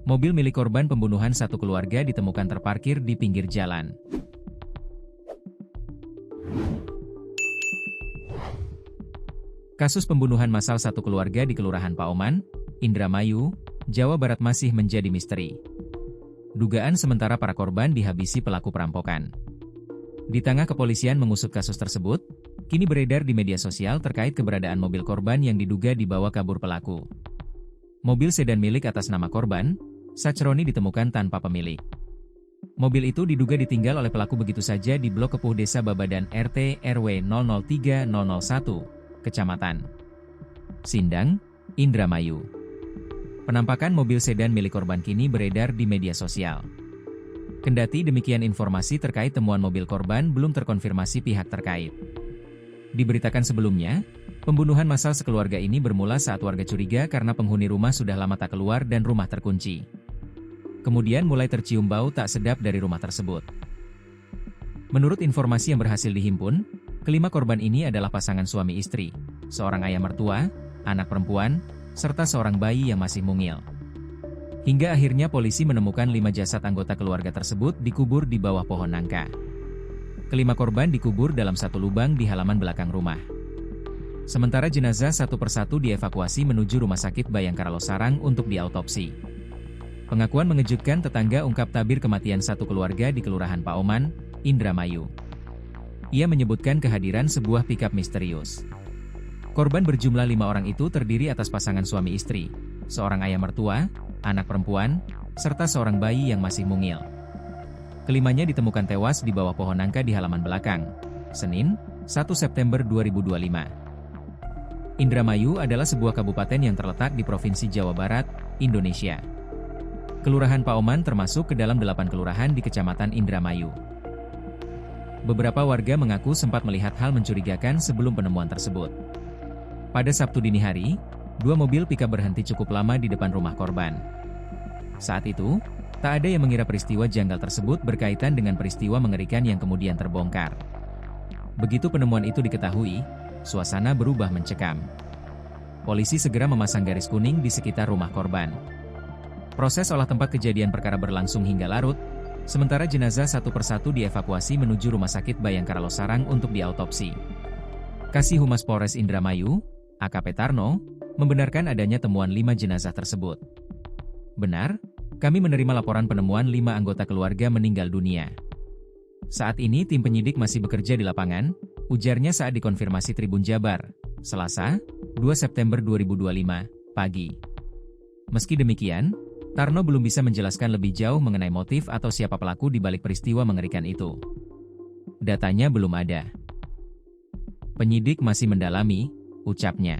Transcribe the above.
Mobil milik korban pembunuhan satu keluarga ditemukan terparkir di pinggir jalan. Kasus pembunuhan massal satu keluarga di Kelurahan Paoman, Indramayu, Jawa Barat masih menjadi misteri. Dugaan sementara para korban dihabisi pelaku perampokan. Di tengah kepolisian mengusut kasus tersebut, kini beredar di media sosial terkait keberadaan mobil korban yang diduga dibawa kabur pelaku. Mobil sedan milik atas nama korban, Sachroni, ditemukan tanpa pemilik. Mobil itu diduga ditinggal oleh pelaku begitu saja di Blok Kepuh Desa Babadan RT RW 003001, Kecamatan Sindang, Indramayu. Penampakan mobil sedan milik korban kini beredar di media sosial. Kendati demikian, informasi terkait temuan mobil korban belum terkonfirmasi pihak terkait. Diberitakan sebelumnya, pembunuhan massal sekeluarga ini bermula saat warga curiga karena penghuni rumah sudah lama tak keluar dan rumah terkunci. Kemudian mulai tercium bau tak sedap dari rumah tersebut. Menurut informasi yang berhasil dihimpun, kelima korban ini adalah pasangan suami istri, seorang ayah mertua, anak perempuan, serta seorang bayi yang masih mungil. Hingga akhirnya polisi menemukan 5 jasad anggota keluarga tersebut dikubur di bawah pohon nangka. Kelima korban dikubur dalam satu lubang di halaman belakang rumah. Sementara jenazah satu persatu dievakuasi menuju Rumah Sakit Bayangkara Losarang untuk diautopsi. Pengakuan mengejutkan tetangga ungkap tabir kematian satu keluarga di Kelurahan Paoman, Indramayu. Ia menyebutkan kehadiran sebuah pikap misterius. Korban berjumlah 5 orang itu terdiri atas pasangan suami istri, seorang ayah mertua, anak perempuan, serta seorang bayi yang masih mungil. Kelimanya ditemukan tewas di bawah pohon nangka di halaman belakang, Senin, 1 September 2025. Indramayu adalah sebuah kabupaten yang terletak di Provinsi Jawa Barat, Indonesia. Kelurahan Paoman termasuk ke dalam 8 kelurahan di Kecamatan Indramayu. Beberapa warga mengaku sempat melihat hal mencurigakan sebelum penemuan tersebut. Pada Sabtu dini hari, 2 mobil pickup berhenti cukup lama di depan rumah korban. Saat itu, tak ada yang mengira peristiwa janggal tersebut berkaitan dengan peristiwa mengerikan yang kemudian terbongkar. Begitu penemuan itu diketahui, suasana berubah mencekam. Polisi segera memasang garis kuning di sekitar rumah korban. Proses olah tempat kejadian perkara berlangsung hingga larut, sementara jenazah satu persatu dievakuasi menuju Rumah Sakit Bayangkara Losarang untuk diautopsi. Kasih Humas Polres Indramayu, AKP Tarno, membenarkan adanya temuan 5 jenazah tersebut. Benar, kami menerima laporan penemuan 5 anggota keluarga meninggal dunia. Saat ini tim penyidik masih bekerja di lapangan, ujarnya saat dikonfirmasi Tribun Jabar, Selasa, 2 September 2025, pagi. Meski demikian, Tarno belum bisa menjelaskan lebih jauh mengenai motif atau siapa pelaku di balik peristiwa mengerikan itu. Datanya belum ada. Penyidik masih mendalami, ucapnya.